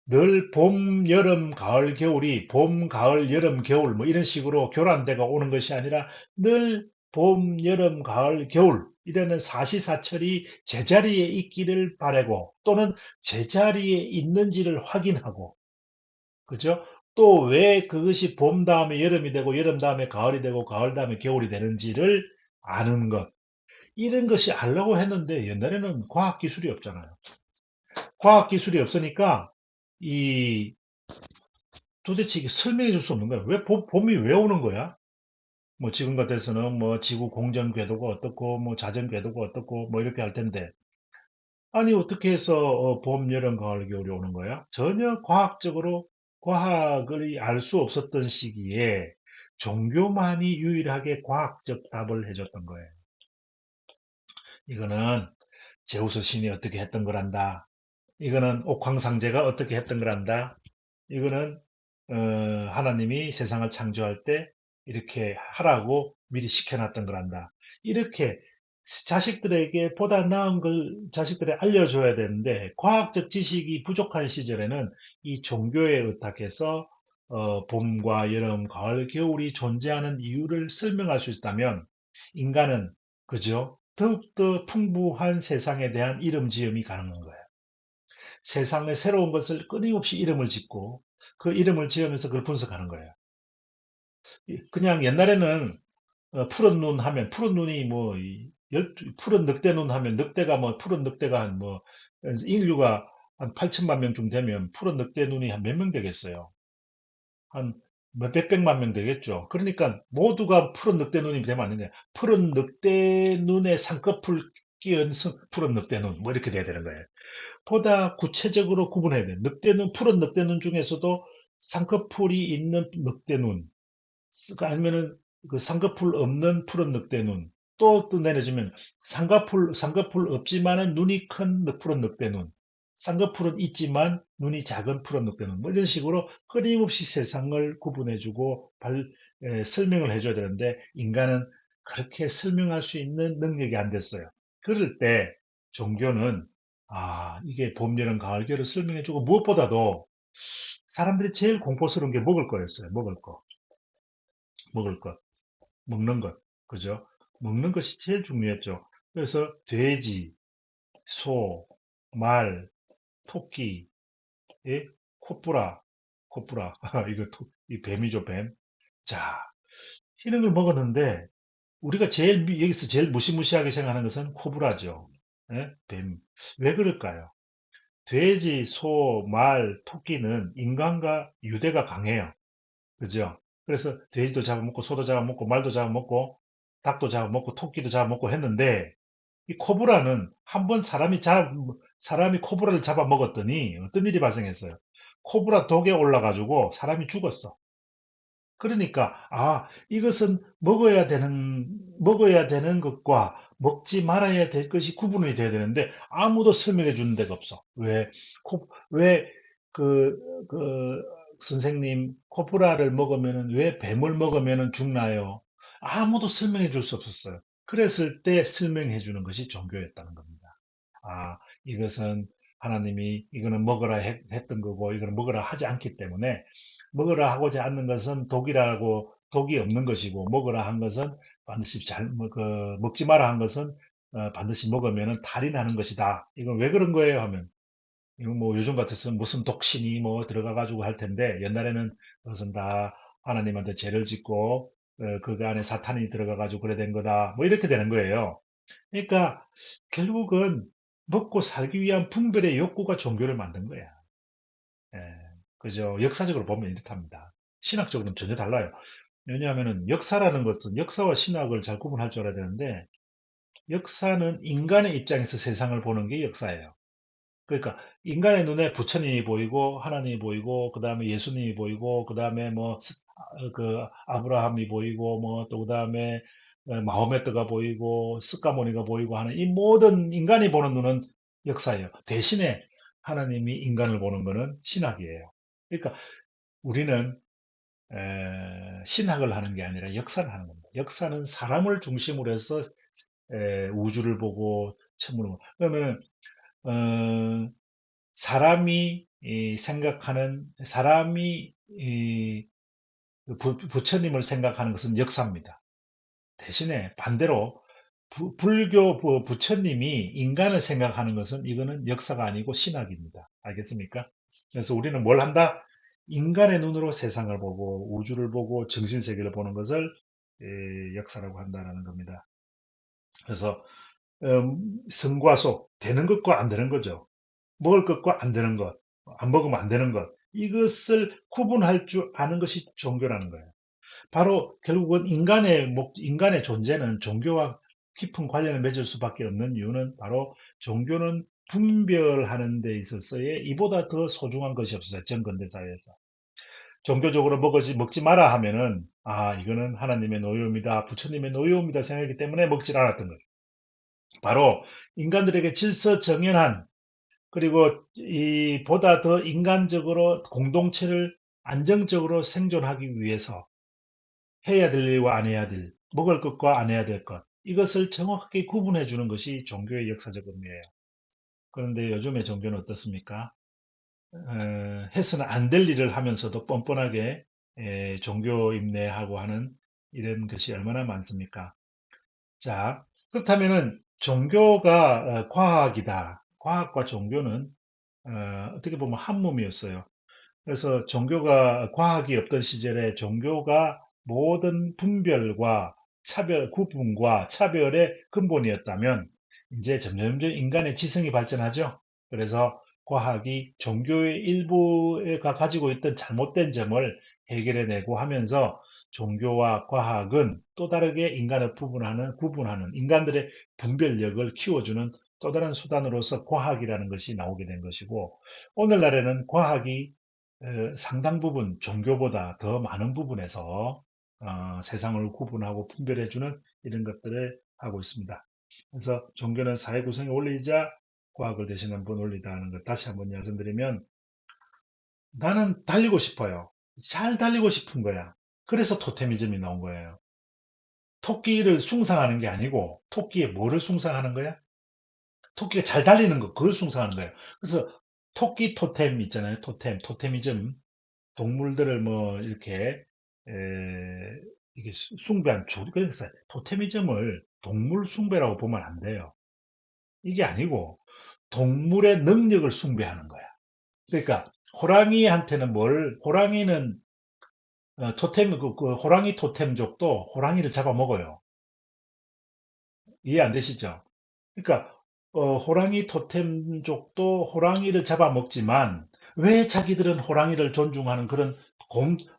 늘 봄, 여름, 가을, 겨울이 봄, 가을, 여름, 겨울 뭐 이런 식으로 교란대가 오는 것이 아니라 늘 봄, 여름, 가을, 겨울 이라는 사시사철이 제자리에 있기를 바라고 또는 제자리에 있는지를 확인하고 그죠? 또 왜 그것이 봄 다음에 여름이 되고 여름 다음에 가을이 되고 가을 다음에 겨울이 되는지를 아는 것 이런 것이 알려고 했는데 옛날에는 과학기술이 없잖아요. 과학기술이 없으니까 이 도대체 이게 설명해 줄 수 없는 거야. 봄이 왜 오는 거야? 뭐 지금 같아서는 뭐 지구 공전 궤도가 어떻고 뭐 자전 궤도가 어떻고 뭐 이렇게 할 텐데 아니 어떻게 해서 봄, 여름, 가을, 겨울이 오는 거야? 전혀 과학을 알 수 없었던 시기에 종교만이 유일하게 과학적 답을 해줬던 거예요. 이거는 제우스 신이 어떻게 했던 거란다. 이거는 옥황상제가 어떻게 했던 거란다. 이거는 어, 하나님이 세상을 창조할 때 이렇게 하라고 미리 시켜놨던 거란다. 이렇게 자식들에게 보다 나은 걸 자식들에 알려줘야 되는데 과학적 지식이 부족한 시절에는 이 종교에 의탁해서 봄과 여름, 가을, 겨울이 존재하는 이유를 설명할 수 있다면 인간은 그죠? 더욱더 풍부한 세상에 대한 이름 지음이 가능한 거예요. 세상의 새로운 것을 끊임없이 이름을 짓고 그 이름을 지으면서 그걸 분석하는 거예요. 그냥 옛날에는 푸른 눈 하면 푸른 눈이 뭐 푸른 늑대 눈 하면 늑대가 뭐 푸른 늑대가 한 뭐 인류가 한 8천만 명쯤 되면 푸른 늑대 눈이 한 몇 명 되겠어요. 한 몇백만 명 되겠죠. 그러니까 모두가 푸른 늑대 눈이 되면 안 되는 거예요. 푸른 늑대 눈에 쌍꺼풀 끼은 푸른 늑대 눈 뭐 이렇게 돼야 되는 거예요. 보다 구체적으로 구분해야 돼요. 늑대눈 푸른 늑대눈 중에서도 쌍꺼풀이 있는 늑대눈 아니면은 그 쌍꺼풀 없는 푸른 늑대눈 또 내려주면 쌍꺼풀 없지만은 눈이 큰 푸른 늑대눈 쌍꺼풀은 있지만 눈이 작은 푸른 늑대눈 뭐 이런 식으로 끊임없이 세상을 구분해주고 설명을 해줘야 되는데 인간은 그렇게 설명할 수 있는 능력이 안 됐어요. 그럴 때 종교는 이게 봄, 여름, 가을, 겨울을 설명해주고 무엇보다도 사람들이 제일 공포스러운 게 먹을 거였어요. 먹을 것. 먹는 것, 그죠? 먹는 것이 제일 중요했죠. 그래서 돼지, 소, 말, 토끼, 예? 코뿌라, 이거 이 뱀이죠, 뱀. 자, 이런 걸 먹었는데 우리가 여기서 제일 무시무시하게 생각하는 것은 코브라죠. 예? 뱀. 왜 그럴까요? 돼지, 소, 말, 토끼는 인간과 유대가 강해요. 그죠? 그래서 돼지도 잡아먹고 소도 잡아먹고 말도 잡아먹고 닭도 잡아먹고 토끼도 잡아먹고 했는데 이 코브라는 한 번 사람이 코브라를 잡아먹었더니 어떤 일이 발생했어요. 코브라 독에 올라가지고 사람이 죽었어. 그러니까 이것은 먹어야 되는 것과 먹지 말아야 될 것이 구분이 돼야 되는데 아무도 설명해 주는 데가 없어. 왜 그, 그 선생님 코브라를 먹으면은 왜 뱀을 먹으면은 죽나요? 아무도 설명해 줄 수 없었어요. 그랬을 때 설명해 주는 것이 종교였다는 겁니다. 이것은 하나님이 이거는 먹으라 했던 거고 이거는 먹으라 하지 않기 때문에 먹으라 하고자 않는 것은 독이 없는 것이고 먹으라 한 것은 반드시 먹지 마라 한 것은 반드시 먹으면 탈이 나는 것이다. 이건 왜 그런 거예요 하면 이거 뭐 요즘 같았으면 무슨 독신이 뭐 들어가 가지고 할 텐데 옛날에는 그것은 다 하나님한테 죄를 짓고 그 안에 사탄이 들어가 가지고 그래 된 거다. 뭐 이렇게 되는 거예요. 그러니까 결국은 먹고 살기 위한 분별의 욕구가 종교를 만든 거야. 예, 그죠? 역사적으로 보면 이렇답니다. 신학적으로는 전혀 달라요. 왜냐하면은 역사라는 것은 역사와 신학을 잘 구분할 줄 알아야 되는데 역사는 인간의 입장에서 세상을 보는 게 역사예요. 그러니까 인간의 눈에 부처님이 보이고 하나님이 보이고 그 다음에 예수님이 보이고 그 다음에 그 아브라함이 보이고 뭐 또 그 다음에 마호메트가 보이고 스가모니가 보이고 하는 이 모든 인간이 보는 눈은 역사예요. 대신에 하나님이 인간을 보는 것은 신학이에요. 그러니까 우리는 신학을 하는 게 아니라 역사를 하는 겁니다. 역사는 사람을 중심으로 해서 우주를 보고 천문을 보고 그러면은 어, 사람이 부처님을 생각하는 것은 역사입니다. 대신에 반대로 불교 부처님이 인간을 생각하는 것은 이거는 역사가 아니고 신학입니다. 알겠습니까? 그래서 우리는 뭘 한다? 인간의 눈으로 세상을 보고 우주를 보고 정신세계를 보는 것을 역사라고 한다는 겁니다. 그래서 성과속 되는 것과 안 되는 거죠. 먹을 것과 안 되는 것, 안 먹으면 안 되는 것 이것을 구분할 줄 아는 것이 종교라는 거예요. 바로 결국은 인간의 존재는 종교와 깊은 관련을 맺을 수밖에 없는 이유는 바로 종교는 분별하는 데 있어서의 이보다 더 소중한 것이 없어요. 전근대사회에서. 종교적으로 먹지 마라 하면은 이거는 하나님의 노여움이다 부처님의 노여움이다 생각하기 때문에 먹질 않았던 거예요. 바로 인간들에게 질서정연한 그리고 이 보다 더 인간적으로 공동체를 안정적으로 생존하기 위해서 해야 될 일과 안 해야 될, 먹을 것과 안 해야 될 것. 이것을 정확하게 구분해 주는 것이 종교의 역사적 의미예요. 그런데 요즘의 종교는 어떻습니까? 해서는 안 될 일을 하면서도 뻔뻔하게 종교 임내하고 하는 이런 것이 얼마나 많습니까? 자, 그렇다면은 종교가 과학이다. 과학과 종교는 어떻게 보면 한 몸이었어요. 그래서 종교가 과학이 없던 시절에 종교가 모든 분별과 차별, 구분과 차별의 근본이었다면 이제 점점점 인간의 지성이 발전하죠. 그래서 과학이 종교의 일부가 가지고 있던 잘못된 점을 해결해내고 하면서 종교와 과학은 또 다르게 인간을 구분하는 인간들의 분별력을 키워주는 또 다른 수단으로서 과학이라는 것이 나오게 된 것이고, 오늘날에는 과학이 상당 부분 종교보다 더 많은 부분에서 세상을 구분하고 분별해주는 이런 것들을 하고 있습니다. 그래서 종교는 사회 구성의 원리이자 과학을 대신한 분 원리다 하는 것 다시 한번 말씀드리면, 나는 달리고 싶어요. 잘 달리고 싶은 거야. 그래서 토테미즘이 나온 거예요. 토끼를 숭상하는 게 아니고 토끼의 뭐를 숭상하는 거야? 토끼가 잘 달리는 거, 그걸 숭상하는 거예요. 그래서 토끼 토템 있잖아요. 토테미즘. 동물들을 뭐 이렇게 에, 이게 숭배한 그래서 토테미즘을 동물 숭배라고 보면 안 돼요. 이게 아니고 동물의 능력을 숭배하는 거야. 그러니까 호랑이한테는 호랑이는 호랑이 토템족도 호랑이를 잡아먹어요. 이해 안 되시죠? 그러니까 호랑이 토템족도 호랑이를 잡아먹지만 왜 자기들은 호랑이를 존중하는 그런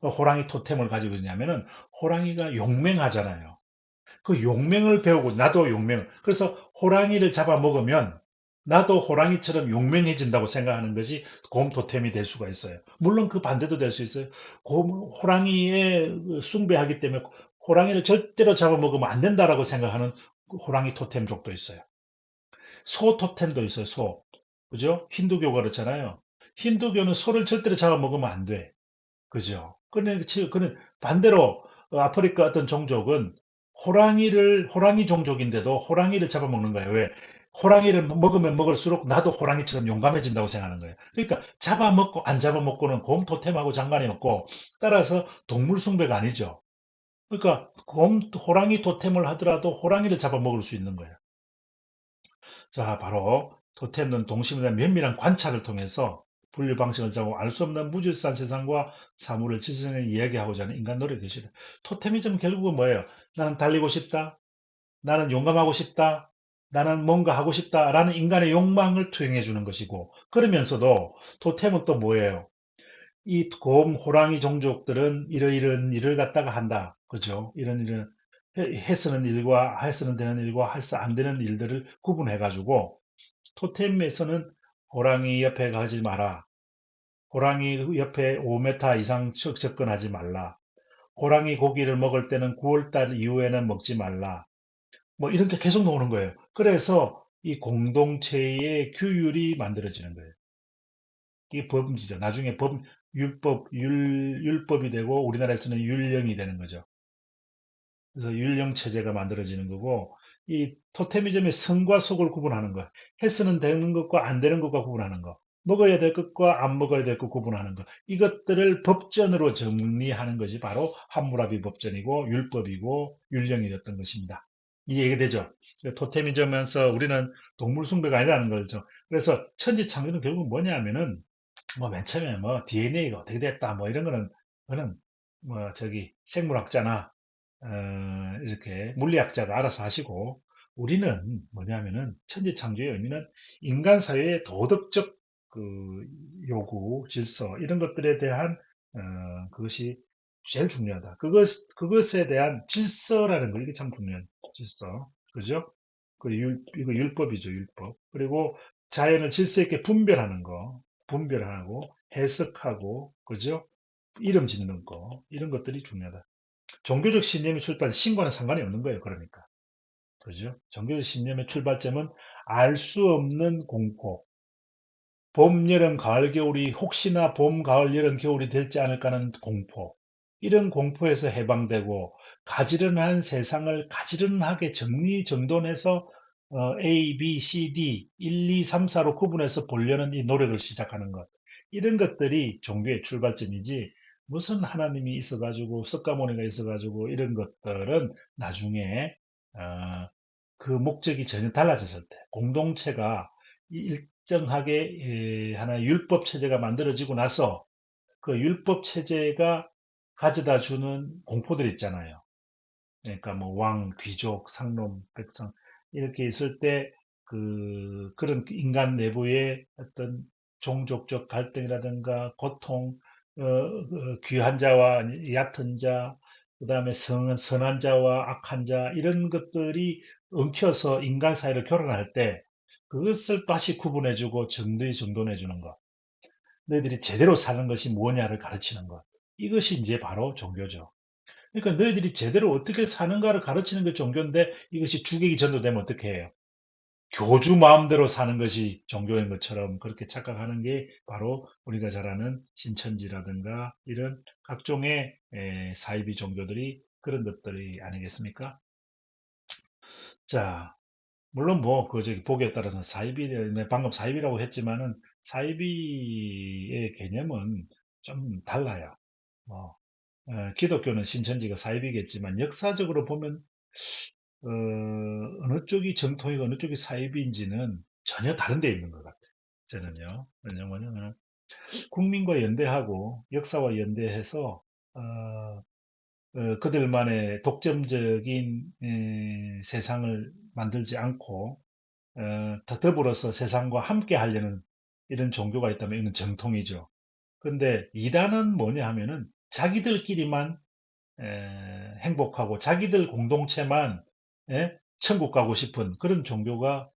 호랑이 토템을 가지고 있냐면은 호랑이가 용맹하잖아요. 그 용맹을 배우고 나도 그래서 호랑이를 잡아먹으면 나도 호랑이처럼 용맹해진다고 생각하는 것이 곰 토템이 될 수가 있어요. 물론 그 반대도 될 수 있어요. 호랑이에 숭배하기 때문에 호랑이를 절대로 잡아먹으면 안 된다라고 생각하는 호랑이 토템족도 있어요. 소 토템도 있어요, 소. 그죠? 힌두교가 그렇잖아요. 힌두교는 소를 절대로 잡아먹으면 안 돼. 그죠? 그는 반대로 아프리카 어떤 종족은 호랑이 종족인데도 호랑이를 잡아먹는 거예요. 왜? 호랑이를 먹으면 먹을수록 나도 호랑이처럼 용감해진다고 생각하는 거예요. 그러니까 잡아먹고 안 잡아먹고는 곰 토템하고 상관이 없고, 따라서 동물 숭배가 아니죠. 그러니까 호랑이 토템을 하더라도 호랑이를 잡아먹을 수 있는 거예요. 자, 바로 토템은 동심에 대한 면밀한 관찰을 통해서 분류 방식을 짜고 알 수 없는 무질서한 세상과 사물을 지성에 이야기하고자 하는 인간 노력이 것이다. 토테미즘 결국은 뭐예요? 나는 달리고 싶다. 나는 용감하고 싶다. 나는 뭔가 하고 싶다라는 인간의 욕망을 투영해 주는 것이고, 그러면서도 토템은 또 뭐예요? 이 호랑이 종족들은 이러이런 일을 갖다가 한다. 그죠? 이런 해서는 일과 해서는 되는 일과 해서 안 되는 일들을 구분해 가지고, 토템에서는 호랑이 옆에 가지 마라. 호랑이 옆에 5m 이상 접근하지 말라. 호랑이 고기를 먹을 때는 9월달 이후에는 먹지 말라. 뭐 이런 게 계속 나오는 거예요. 그래서 이 공동체의 규율이 만들어지는 거예요. 이게 법이죠. 나중에 율법이 되고 우리나라에서는 율령이 되는 거죠. 그래서 율령 체제가 만들어지는 거고, 이 토테미즘의 성과 속을 구분하는 것, 해서는 되는 것과 안 되는 것과 구분하는 것, 먹어야 될 것과 안 먹어야 될 것 구분하는 것, 이것들을 법전으로 정리하는 것이 바로 함무라비 법전이고 율법이고 율령이 됐던 것입니다. 이해가 되죠? 토테미즘에서 우리는 동물 숭배가 아니라는 거죠. 그래서 천지창조는 결국 뭐냐면은 뭐 맨 처음에 뭐 DNA가 어떻게 됐다 뭐 이런 거는 그거는 뭐 저기 생물학자나 이렇게 물리학자가 알아서 하시고, 우리는 뭐냐면은 천지창조의 의미는 인간 사회의 도덕적 그 요구, 질서 이런 것들에 대한 그것이 제일 중요하다. 그것에 대한 질서라는 거, 이게 참 중요한 질서, 그죠? 이거 율법이죠, 율법. 그리고 자연을 질서 있게 분별하는 거, 분별하고 해석하고, 그죠? 이름 짓는 거, 이런 것들이 중요하다. 종교적 신념의 출발, 신과는 상관이 없는 거예요. 그러니까. 그죠? 종교적 신념의 출발점은 알 수 없는 공포. 봄, 여름, 가을, 겨울이 혹시나 봄, 가을, 여름, 겨울이 될지 않을까 하는 공포. 이런 공포에서 해방되고 가지런한 세상을 가지런하게 정리정돈해서 A, B, C, D 1, 2, 3, 4로 구분해서 보려는 이 노력을 시작하는 것. 이런 것들이 종교의 출발점이지 무슨 하나님이 있어가지고 석가모니가 있어가지고 이런 것들은 나중에 어, 그 목적이 전혀 달라졌을 때 공동체가 일정하게 하나의 율법 체제가 만들어지고 나서 그 율법 체제가 가져다 주는 공포들 있잖아요. 그러니까 뭐 왕, 귀족, 상놈, 백성 이렇게 있을 때 그런 인간 내부의 어떤 종족적 갈등이라든가 고통, 귀한 자와 얕은 자, 그다음에 선한 자와 악한 자 이런 것들이 엉켜서 인간 사이를 교란할 때 그것을 다시 구분해주고 정돈해주는 것. 너희들이 제대로 사는 것이 뭐냐를 가르치는 것. 이것이 이제 바로 종교죠. 그러니까 너희들이 제대로 어떻게 사는가를 가르치는 게 종교인데 이것이 주객이 전도되면 어떻게 해요? 교주 마음대로 사는 것이 종교인 것처럼 그렇게 착각하는 게 바로 우리가 잘 아는 신천지라든가 이런 각종의 사이비 종교들이 그런 것들이 아니겠습니까? 자, 물론 뭐, 저기, 보기에 따라서는 사이비, 네, 방금 사이비라고 했지만은, 사이비의 개념은 좀 달라요. 뭐, 기독교는 신천지가 사이비겠지만, 역사적으로 보면, 어느 쪽이 정통이고 어느 쪽이 사이비인지는 전혀 다른 데 있는 것 같아요. 저는요. 왜냐면은, 국민과 연대하고, 역사와 연대해서, 어, 그들만의 독점적인 세상을 만들지 않고, 더불어서 세상과 함께 하려는 이런 종교가 있다면 이건 정통이죠. 근데 이단은 뭐냐 하면은 자기들끼리만 행복하고 자기들 공동체만 천국 가고 싶은 그런 종교가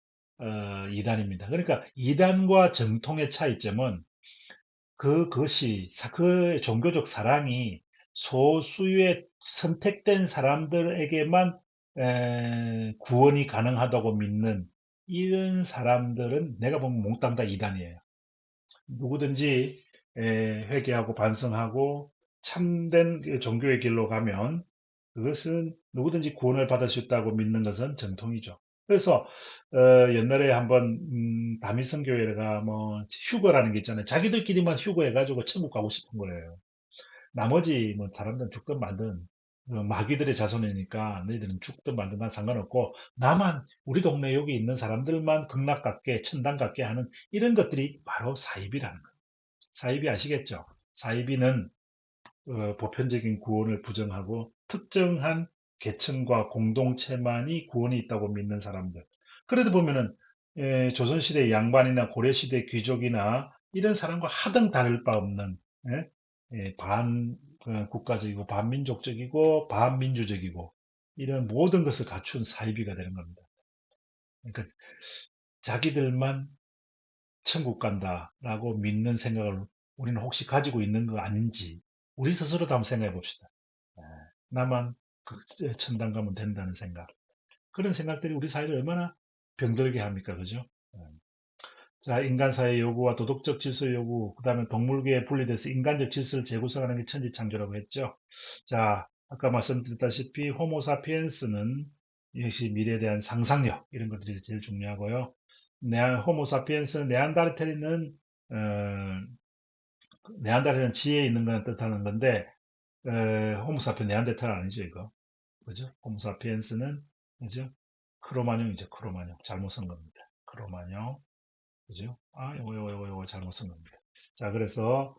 이단입니다. 그러니까 이단과 정통의 차이점은 그 종교적 사랑이 소수의 선택된 사람들에게만 구원이 가능하다고 믿는 이런 사람들은 내가 보면 몽땅 다 이단이에요. 누구든지 회개하고 반성하고 참된 그 종교의 길로 가면 그것은 누구든지 구원을 받을 수 있다고 믿는 것은 정통이죠. 그래서 옛날에 한번 다미성교회가 뭐 휴거라는 게 있잖아요. 자기들끼리만 휴거해가지고 천국 가고 싶은 거예요. 나머지 뭐 사람들은 죽든 말든 마귀들의 자손이니까 너희들은 죽든 말든 난 상관없고 나만 우리 동네 여기 있는 사람들만 극락 같게 천당 같게 하는 이런 것들이 바로 사이비라는 거예요. 사이비 아시겠죠? 사이비는 보편적인 구원을 부정하고 특정한 계층과 공동체만이 구원이 있다고 믿는 사람들. 그래도 보면은 조선시대 양반이나 고려시대 귀족이나 이런 사람과 하등 다를 바 없는 반 국가적이고 반민족적이고 반민주적이고 이런 모든 것을 갖춘 사이비가 되는 겁니다. 그러니까 자기들만 천국 간다라고 믿는 생각을 우리는 혹시 가지고 있는 거 아닌지 우리 스스로도 한번 생각해 봅시다. 예, 나만 그 천당 가면 된다는 생각. 그런 생각들이 우리 사회를 얼마나 병들게 합니까? 그죠? 예. 자, 인간 사회 요구와 도덕적 질서 요구, 그 다음에 동물계에 분리돼서 인간적 질서를 재구성하는 게 천지창조라고 했죠. 자, 아까 말씀드렸다시피 호모사피엔스는 역시 미래에 대한 상상력 이런 것들이 제일 중요하고요. 호모사피엔스 네안데르탈인은 어, 네안데르탈은 지혜 있는 걸 뜻하는 건데 호모사피엔 네안데르탈 아니죠 이거 그죠? 호모사피엔스는 그죠? 크로마뇽이죠 크로마뇽 잘못 쓴 겁니다. 크로마뇽 그죠? 요거 잘못 쓴 겁니다. 자 그래서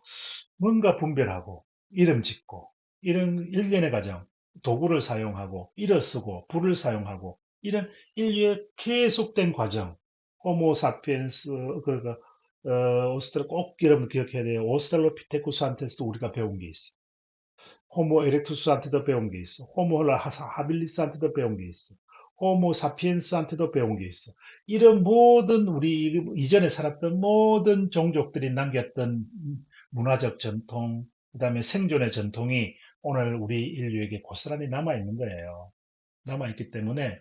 뭔가 분별하고 이름 짓고 이런 일련의 과정 도구를 사용하고 일을 쓰고 불을 사용하고 이런 인류의 계속된 과정 호모사피엔스 그러니까 오스트랄 꼭 여러분 기억해야 돼요. 오스트랄로피테쿠스한테서도 우리가 배운 게 있어. 호모 에렉투스한테도 배운 게 있어. 호모 하빌리스한테도 배운 게 있어. 호모 사피엔스한테도 배운 게 있어. 이런 모든 우리 이전에 살았던 모든 종족들이 남겼던 문화적 전통, 그다음에 생존의 전통이 오늘 우리 인류에게 고스란히 남아 있는 거예요. 남아 있기 때문에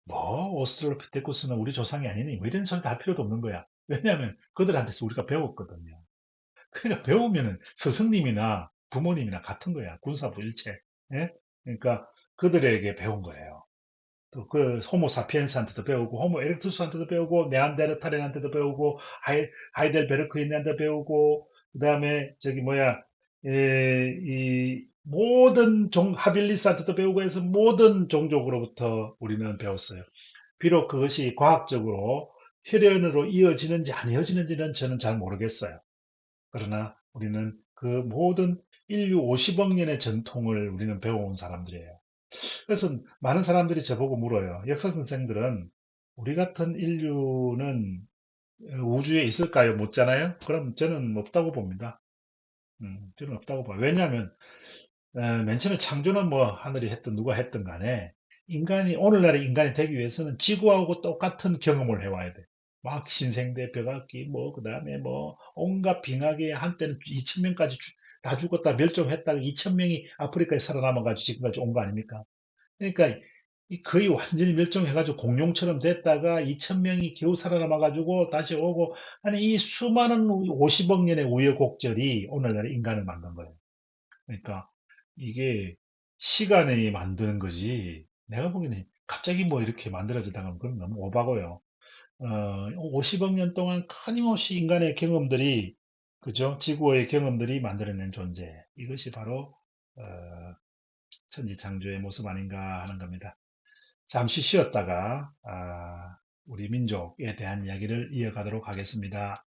뭐 오스트랄로피테쿠스는 우리 조상이 아니니 뭐 이런 소리 다 할 필요도 없는 거야. 왜냐하면 그들한테서 우리가 배웠거든요. 그러니까 배우면은 스승님이나 부모님이나 같은 거야. 군사부 일체. 예? 그러니까 그들에게 배운 거예요. 또 그 호모 사피엔스한테도 배우고 호모 에렉투스한테도 배우고 네안데르탈인한테도 배우고 하이델베르크인한테 배우고 그다음에 저기 뭐야 이 모든 하빌리스한테도 배우고 해서 모든 종족으로부터 우리는 배웠어요. 비록 그것이 과학적으로 혈연으로 이어지는지 안 이어지는지는 저는 잘 모르겠어요. 그러나 우리는 그 모든 인류 50억 년의 전통을 우리는 배워온 사람들이에요. 그래서 많은 사람들이 저보고 물어요. 역사 선생들은 우리 같은 인류는 우주에 있을까요? 묻잖아요. 그럼 저는 없다고 봅니다. 저는 없다고 봐요. 왜냐하면 맨 처음에 창조는 뭐 하늘이 했든 누가 했든 간에 오늘날의 인간이 되기 위해서는 지구하고 똑같은 경험을 해와야 돼. 막 신생대, 벼각기, 뭐, 그 다음에 뭐, 온갖 빙하기에 한때는 2,000명까지 다 죽었다, 멸종했다가 2,000명이 아프리카에 살아남아가지고 지금까지 온 거 아닙니까? 그러니까 거의 완전히 멸종해가지고 공룡처럼 됐다가 2,000명이 겨우 살아남아가지고 다시 오고, 아니, 이 수많은 50억 년의 우여곡절이 오늘날의 인간을 만든 거예요. 그러니까 이게 시간이 만드는 거지. 내가 보기에는 갑자기 뭐 이렇게 만들어지다가 그건 너무 오바고요. 50억 년 동안 끊임없이 인간의 경험들이, 그죠? 지구의 경험들이 만들어낸 존재. 이것이 바로, 어, 천지창조의 모습 아닌가 하는 겁니다. 잠시 쉬었다가, 우리 민족에 대한 이야기를 이어가도록 하겠습니다.